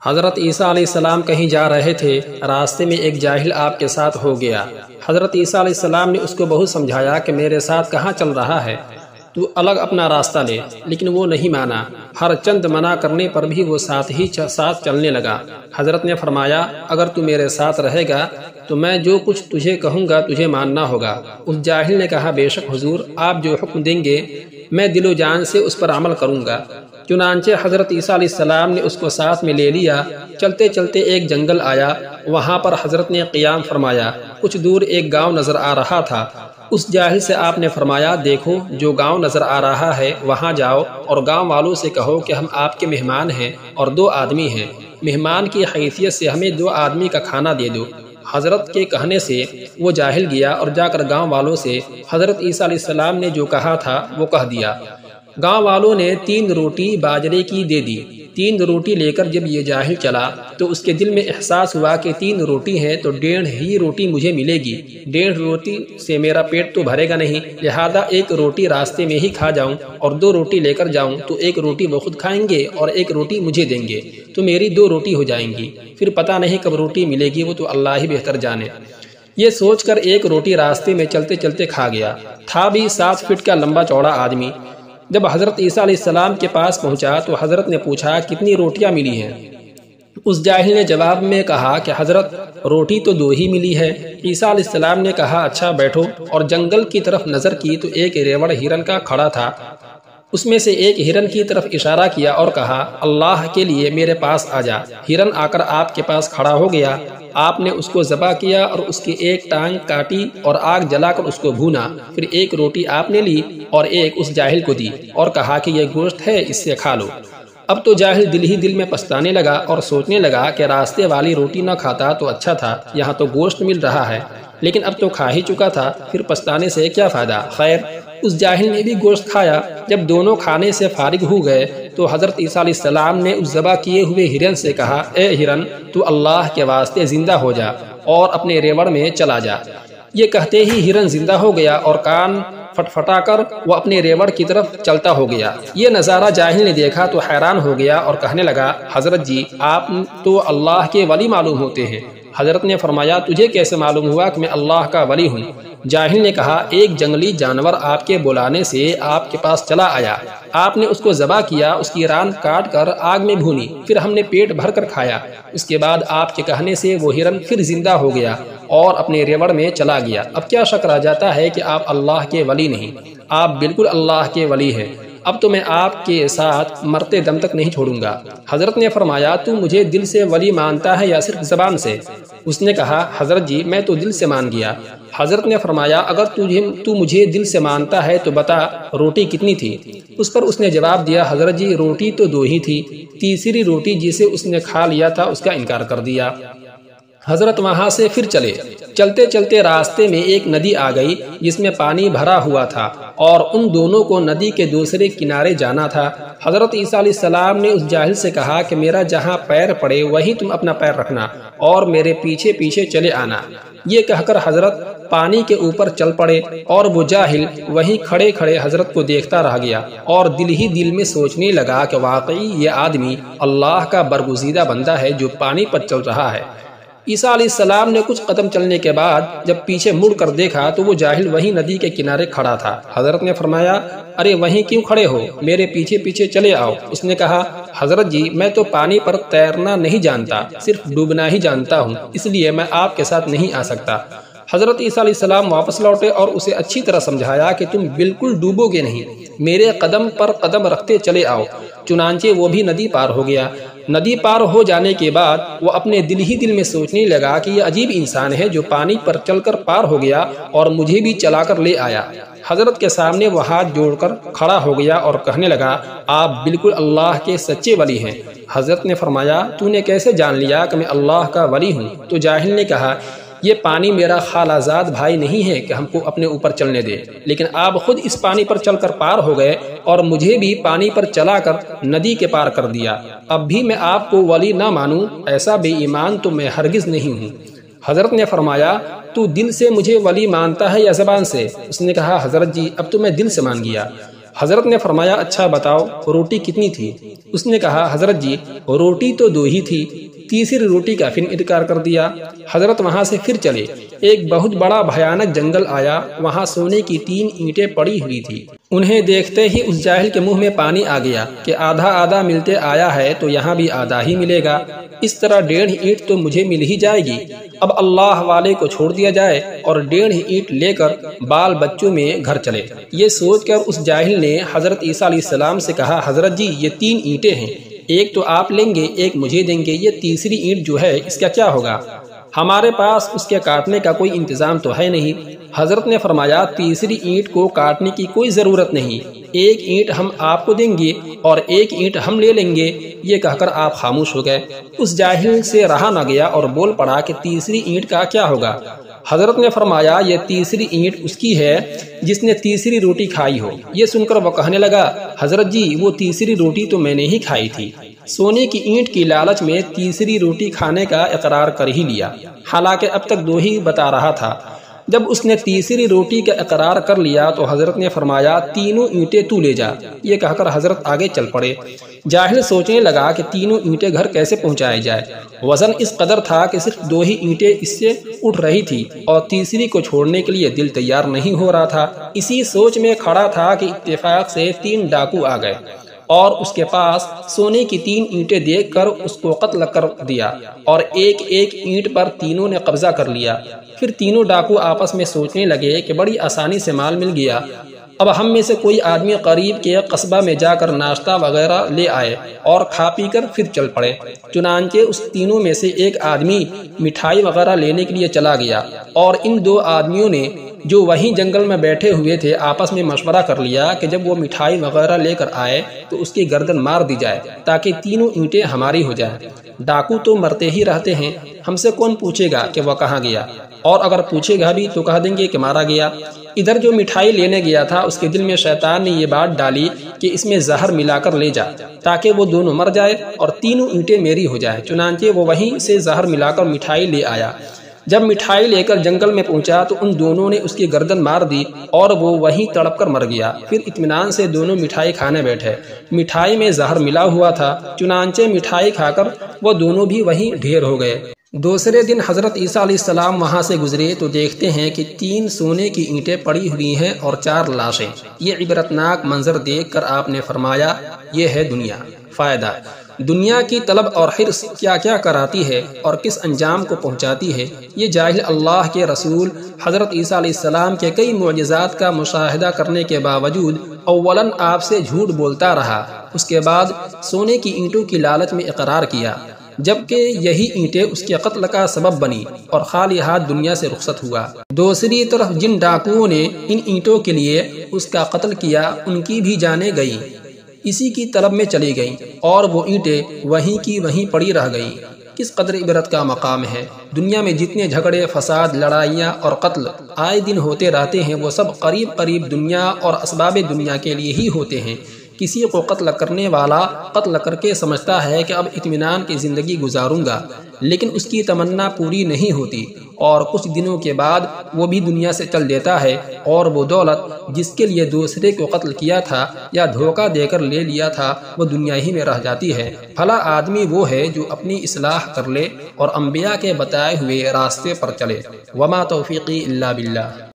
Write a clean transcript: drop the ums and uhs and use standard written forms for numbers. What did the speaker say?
حضرت عیسیٰ علیہ السلام کہیں جا رہے تھے، راستے میں ایک جاہل آپ کے ساتھ ہو گیا۔ حضرت عیسیٰ علیہ السلام نے اس کو بہت سمجھایا کہ میرے ساتھ کہاں چل رہا ہے، تو الگ اپنا راستہ لے، لیکن وہ نہیں مانا۔ ہر چند منع کرنے پر بھی وہ ساتھ چلنے لگا۔ حضرت نے فرمایا، اگر تو میرے ساتھ رہے گا تو میں جو کچھ تجھے کہوں گا تجھے ماننا ہوگا۔ اس جاہل نے کہا، بے شک حضور، آپ جو حکم دیں گے میں دل و جان سے اس پر عمل کروں گا۔ چنانچہ حضرت عیسیٰ علیہ السلام نے اس کو ساتھ میں لے لیا۔ چلتے چلتے ایک جنگل آیا، وہاں پر حضرت نے قیام فرمایا۔ کچھ دور ایک گاؤں نظر آ رہا تھا۔ اس جاہل سے آپ نے فرمایا، دیکھو جو گاؤں نظر آ رہا ہے وہاں جاؤ اور گاؤں والوں سے کہو کہ ہم آپ کے مہمان ہیں اور 2 آدمی ہیں، مہمان کی حیثیت سے ہمیں 2 آدمی کا کھانا دے دو۔ حضرت کے کہنے سے وہ جاہل گیا اور جا کر گاؤں والوں سے حضرت عیسیٰ علیہ السلام نے جو کہا تھا وہ کہہ دیا۔ گاؤں والوں نے 3 روٹی باجرے کی دے دی۔ 3 روٹی لے کر جب یہ جاہل چلا تو اس کے دل میں احساس ہوا کہ 3 روٹی ہیں تو 1.5 ہی روٹی مجھے ملے گی، 1.5 روٹی سے میرا پیٹ تو بھرے گا نہیں، لہذا 1 روٹی راستے میں ہی کھا جاؤں اور 2 روٹی لے کر جاؤں تو 1 روٹی وہ خود کھائیں گے اور 1 روٹی مجھے دیں گے، تو میری 2 روٹی ہو جائیں گی، پھر پتہ نہیں کب روٹی ملے گی، وہ تو اللہ ہی بہتر جانے۔ یہ سوچ کر 1 روٹی راستے میں چلتے چلتے کھا گیا۔ تھا بھی 7 فٹ کا لمبا چوڑا آدمی۔ جب حضرت عیسیٰ علیہ السلام کے پاس پہنچا تو حضرت نے پوچھا، کتنی روٹیاں ملی ہیں؟ اس جاہل نے جواب میں کہا کہ حضرت روٹی تو 2 ہی ملی ہے۔ عیسیٰ علیہ السلام نے کہا، اچھا بیٹھو، اور جنگل کی طرف نظر کی تو ایک ریوڑ ہرن کا کھڑا تھا۔ اس میں سے ایک ہرن کی طرف اشارہ کیا اور کہا، اللہ کے لیے میرے پاس آ جا۔ ہرن آ کر آپ کے پاس کھڑا ہو گیا۔ آپ نے اس کو ذبح کیا اور اس کی ایک ٹانگ کاٹی اور آگ جلا کر اس کو بھونا، پھر 1 روٹی آپ نے لی اور 1 اس جاہل کو دی اور کہا کہ یہ گوشت ہے، اس سے کھا لو۔ اب تو جاہل دل ہی دل میں پچھتانے لگا اور سوچنے لگا کہ راستے والی روٹی نہ کھاتا تو اچھا تھا، یہاں تو گوشت مل رہا ہے، لیکن اب تو کھا ہی چکا تھا، پھر پچھتانے سے کیا فائدہ۔ خیر، اس جاہل نے بھی گوشت کھایا۔ جب دونوں کھانے سے فارغ ہو گئے تو حضرت عیسیٰ علیہ السلام نے اس ذبح کیے ہوئے ہرن سے کہا، اے ہرن، تو اللہ کے واسطے زندہ ہو جا اور اپنے ریوڑ میں چلا جا۔ یہ کہتے ہی ہرن زندہ ہو گیا اور کان پھٹا کر وہ اپنے ریوڑ کی طرف چلتا ہو گیا۔ یہ نظارہ جاہل نے دیکھا تو حیران ہو گیا اور کہنے لگا، حضرت جی، آپ تو اللہ کے ولی معلوم ہوتے ہیں۔ حضرت نے فرمایا، تجھے کیسے معلوم ہوا کہ میں اللہ کا ولی ہوں؟ جاہل نے کہا، ایک جنگلی جانور آپ کے بلانے سے آپ کے پاس چلا آیا، آپ نے اس کو ذبح کیا، اس کی ران کاٹ کر آگ میں بھونی، پھر ہم نے پیٹ بھر کر کھایا، اس کے بعد آپ کے کہنے سے وہ ہرن پھر زندہ ہو گیا اور اپنے ریوڑ میں چلا گیا۔ اب کیا شک رہ جاتا ہے کہ آپ اللہ کے ولی نہیں؟ آپ بالکل اللہ کے ولی ہیں۔ اب تو میں آپ کے ساتھ مرتے دم تک نہیں چھوڑوں گا۔ حضرت نے فرمایا، تو مجھے دل سے ولی مانتا ہے یا صرف زبان سے؟ اس نے کہا، حضرت جی، میں تو دل سے مان گیا۔ حضرت نے فرمایا، اگر تو مجھے دل سے مانتا ہے تو بتا روٹی کتنی تھی؟ اس پر اس نے جواب دیا، حضرت جی، روٹی تو 2 ہی تھی، تیسری روٹی جسے اس نے کھا لیا تھا اس کا انکار کر دیا۔ حضرت وہاں سے پھر چلے۔ چلتے چلتے راستے میں ایک ندی آ گئی جس میں پانی بھرا ہوا تھا اور ان دونوں کو ندی کے دوسرے کنارے جانا تھا۔ حضرت عیسیٰ علیہ السلام نے اس جاہل سے کہا کہ میرا جہاں پیر پڑے وہیں تم اپنا پیر رکھنا اور میرے پیچھے پیچھے چلے آنا۔ یہ کہہ کر حضرت پانی کے اوپر چل پڑے اور وہ جاہل وہیں کھڑے کھڑے حضرت کو دیکھتا رہ گیا اور دل ہی دل میں سوچنے لگا کہ واقعی یہ آدمی اللہ کا برگزیدہ بندہ ہے جو پانی پر چل رہا ہے۔ عیسیٰ علیہ السلام نے کچھ قدم چلنے کے بعد جب پیچھے مڑ کر دیکھا تو وہ جاہل وہیں ندی کے کنارے کھڑا تھا۔ حضرت نے فرمایا، ارے وہیں کیوں کھڑے ہو، میرے پیچھے پیچھے چلے آؤ۔ اس نے کہا، حضرت جی، میں تو پانی پر تیرنا نہیں جانتا، صرف ڈوبنا ہی جانتا ہوں، اس لیے میں آپ کے ساتھ نہیں آ سکتا۔ حضرت عیسیٰ علیہ السلام واپس لوٹے اور اسے اچھی طرح سمجھایا کہ تم بالکل ڈوبو گے نہیں، میرے قدم پر قدم رکھتے چلے آؤ۔ چنانچہ وہ بھی ندی پار ہو گیا۔ ندی پار ہو جانے کے بعد وہ اپنے دل ہی دل میں سوچنے لگا کہ یہ عجیب انسان ہے جو پانی پر چل کر پار ہو گیا اور مجھے بھی چلا کر لے آیا۔ حضرت کے سامنے وہ ہاتھ جوڑ کر کھڑا ہو گیا اور کہنے لگا، آپ بالکل اللہ کے سچے ولی ہیں۔ حضرت نے فرمایا، تو نے کیسے جان لیا کہ میں اللہ کا ولی ہوں؟ تو جاہل نے کہا، یہ پانی میرا خالہ زاد بھائی نہیں ہے کہ ہم کو اپنے اوپر چلنے دے، لیکن آپ خود اس پانی پر چل کر پار ہو گئے اور مجھے بھی پانی پر چلا کر ندی کے پار کر دیا۔ اب بھی میں آپ کو ولی نہ مانوں، ایسا بے ایمان تو میں ہرگز نہیں ہوں۔ حضرت نے فرمایا، تو دل سے مجھے ولی مانتا ہے یا زبان سے؟ اس نے کہا، حضرت جی، اب تو میں دل سے مان گیا۔ حضرت نے فرمایا اچھا بتاؤ روٹی کتنی تھی؟ اس نے کہا حضرت جی روٹی تو 2 ہی تھی، تیسری روٹی کا پھر انکار کر دیا۔ حضرت وہاں سے پھر چلے، ایک بہت بڑا بھیانک جنگل آیا، وہاں سونے کی 3 اینٹیں پڑی ہوئی تھی۔ انہیں دیکھتے ہی اس جاہل کے منہ میں پانی آ گیا کہ آدھا آدھا ملتے آیا ہے تو یہاں بھی آدھا ہی ملے گا، اس طرح 1.5 اینٹ تو مجھے مل ہی جائے گی۔ اب اللہ والے کو چھوڑ دیا جائے اور 1.5 اینٹ لے کر بال بچوں میں گھر چلے۔ یہ سوچ کر اس جاہل نے حضرت عیسیٰ علیہ السلام سے کہا حضرت جی یہ 3 اینٹیں ہیں، ایک تو آپ لیں گے ایک مجھے دیں گے، یہ تیسری اینٹ جو ہے اس کا کیا ہوگا؟ ہمارے پاس اس کے کاٹنے کا کوئی انتظام تو ہے نہیں۔ حضرت نے فرمایا تیسری اینٹ کو کاٹنے کی کوئی ضرورت نہیں، 1 اینٹ ہم آپ کو دیں گے اور 1 اینٹ ہم لے لیں گے۔ یہ کہہ کر آپ خاموش ہو گئے۔ اس جاہل سے رہا نہ گیا اور بول پڑا کہ تیسری اینٹ کا کیا ہوگا؟ حضرت نے فرمایا یہ تیسری اینٹ اس کی ہے جس نے تیسری روٹی کھائی ہو۔ یہ سن کر وہ کہنے لگا حضرت جی وہ تیسری روٹی تو میں نے ہی کھائی تھی۔ سونے کی اینٹ کی لالچ میں تیسری روٹی کھانے کا اقرار کر ہی لیا، حالانکہ اب تک 2 ہی بتا رہا تھا۔ جب اس نے تیسری روٹی کا اقرار کر لیا تو حضرت نے فرمایا 3 اینٹیں تو لے جا۔ یہ کہہ کر حضرت آگے چل پڑے۔ جاہل سوچنے لگا کہ 3 اینٹیں گھر کیسے پہنچائے جائے۔ وزن اس قدر تھا کہ صرف 2 ہی اینٹیں اس سے اٹھ رہی تھی اور تیسری کو چھوڑنے کے لیے دل تیار نہیں ہو رہا تھا۔ اسی سوچ میں کھڑا تھا کہ اتفاق سے 3 ڈاکو آ گئے اور اس کے پاس سونے کی 3 اینٹیں دیکھ کر اس کو قتل کر دیا اور ایک ایک اینٹ پر تینوں نے قبضہ کر لیا۔ پھر تینوں ڈاکو آپس میں سوچنے لگے کہ بڑی آسانی سے مال مل گیا، اب ہم میں سے کوئی آدمی قریب کے قصبہ میں جا کر ناشتہ وغیرہ لے آئے اور کھا پی کر پھر چل پڑے۔ چنانچہ اس تینوں میں سے ایک آدمی مٹھائی وغیرہ لینے کے لیے چلا گیا اور ان 2 آدمیوں نے جو وہیں جنگل میں بیٹھے ہوئے تھے آپس میں مشورہ کر لیا کہ جب وہ مٹھائی وغیرہ لے کر آئے تو اس کی گردن مار دی جائے تاکہ تینوں اینٹیں ہماری ہو جائیں۔ ڈاکو تو مرتے ہی رہتے ہیں، ہم سے کون پوچھے گا کہ وہ کہاں گیا، اور اگر پوچھے گا بھی تو کہہ دیں گے کہ مارا گیا۔ ادھر جو مٹھائی لینے گیا تھا اس کے دل میں شیطان نے یہ بات ڈالی کہ اس میں زہر ملا کر لے جا تاکہ وہ دونوں مر جائے اور تینوں اینٹیں میری ہو جائے۔ چنانچہ وہ وہیں سے زہر ملا کر مٹھائی لے آیا۔ جب مٹھائی لے کر جنگل میں پہنچا تو ان دونوں نے اس کی گردن مار دی اور وہ وہیں تڑپ کر مر گیا۔ پھر اطمینان سے دونوں مٹھائی کھانے بیٹھے۔ مٹھائی میں زہر ملا ہوا تھا، چنانچہ مٹھائی کھا کر وہ دونوں بھی وہیں ڈھیر ہو گئے۔ دوسرے دن حضرت عیسیٰ علیہ السلام وہاں سے گزرے تو دیکھتے ہیں کہ 3 سونے کی اینٹیں پڑی ہوئی ہیں اور 4 لاشیں۔ یہ عبرتناک منظر دیکھ کر آپ نے فرمایا یہ ہے دنیا۔ فائدہ: دنیا کی طلب اور حرص کیا کیا کراتی ہے اور کس انجام کو پہنچاتی ہے۔ یہ جاہل اللہ کے رسول حضرت عیسیٰ علیہ السلام کے کئی معجزات کا مشاہدہ کرنے کے باوجود اولاً آپ سے جھوٹ بولتا رہا، اس کے بعد سونے کی اینٹوں کی لالچ میں اقرار کیا، جبکہ یہی اینٹیں اس کے قتل کا سبب بنی اور خالی ہاتھ دنیا سے رخصت ہوا۔ دوسری طرف جن ڈاکوؤں نے ان اینٹوں کے لیے اس کا قتل کیا ان کی بھی جانیں گئیں، اسی کی طلب میں چلی گئیں اور وہ اینٹیں وہیں کی وہیں پڑی رہ گئیں۔ کس قدر عبرت کا مقام ہے۔ دنیا میں جتنے جھگڑے، فساد، لڑائیاں اور قتل آئے دن ہوتے رہتے ہیں وہ سب قریب دنیا اور اسباب دنیا کے لیے ہی ہوتے ہیں۔ کسی کو قتل کرنے والا قتل کر کے سمجھتا ہے کہ اب اطمینان کی زندگی گزاروں گا، لیکن اس کی تمنا پوری نہیں ہوتی اور کچھ دنوں کے بعد وہ بھی دنیا سے چل دیتا ہے اور وہ دولت جس کے لیے دوسرے کو قتل کیا تھا یا دھوکہ دے کر لے لیا تھا وہ دنیا ہی میں رہ جاتی ہے۔ بھلا آدمی وہ ہے جو اپنی اصلاح کر لے اور انبیاء کے بتائے ہوئے راستے پر چلے۔ وما توفیقی الا باللہ۔